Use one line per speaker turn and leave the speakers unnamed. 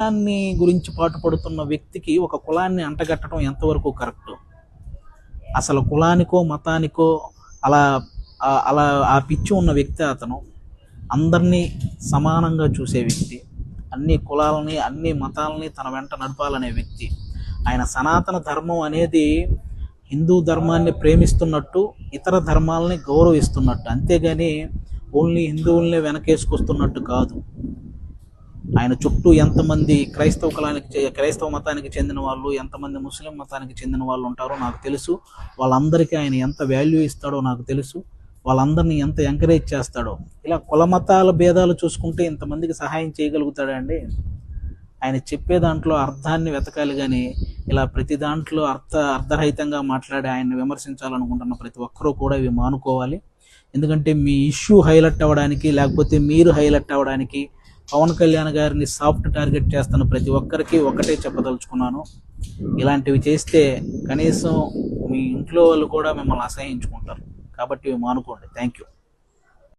కులాన్ని గురించి పాటుపడుతున్న వ్యక్తికి ఒక కులాన్ని అంటగట్టడం ఎంతవరకు కరెక్ట్? అసలు కులానికో మతానికో అలా అలా ఆ పిచ్చి ఉన్న వ్యక్తి అతను. అందరినీ సమానంగా చూసే వ్యక్తి, అన్ని కులాలని అన్ని మతాలని తన వెంట నడపాలనే వ్యక్తి. ఆయన సనాతన ధర్మం అనేది హిందూ ధర్మాన్ని ప్రేమిస్తున్నట్టు, ఇతర ధర్మాలని గౌరవిస్తున్నట్టు, అంతేగాని ఓన్లీ హిందువుల్ని వెనకేసుకొస్తున్నట్టు కాదు. ఆయన చుట్టూ ఎంతమంది క్రైస్తవ మతానికి చెందిన వాళ్ళు, ఎంతమంది ముస్లిం మతానికి చెందిన వాళ్ళు ఉంటారో నాకు తెలుసు. వాళ్ళందరికీ ఆయన ఎంత వాల్యూ ఇస్తాడో నాకు తెలుసు. వాళ్ళందరినీ ఎంత ఎంకరేజ్ చేస్తాడో. ఇలా కుల మతాల భేదాలు చూసుకుంటే ఇంతమందికి సహాయం చేయగలుగుతాడండి. ఆయన చెప్పే దాంట్లో అర్థాన్ని వెతకాలి, కానీ ఇలా ప్రతి దాంట్లో అర్ధరహితంగా మాట్లాడి ఆయన్ని విమర్శించాలనుకుంటున్న ప్రతి ఒక్కరూ కూడా ఇవి మానుకోవాలి. ఎందుకంటే మీ ఇష్యూ హైలైట్ అవ్వడానికి, లేకపోతే మీరు హైలైట్ అవ్వడానికి పవన్ కళ్యాణ్ గారిని సాఫ్ట్ టార్గెట్ చేస్తున్న ప్రతి ఒక్కరికి ఒకటే చెప్పదలుచుకున్నాను, ఇలాంటివి చేస్తే కనీసం మీ ఇంట్లో వాళ్ళు కూడా మిమ్మల్ని అసహించుకుంటారు. కాబట్టి ఇవి మానుకోండి. Thank you.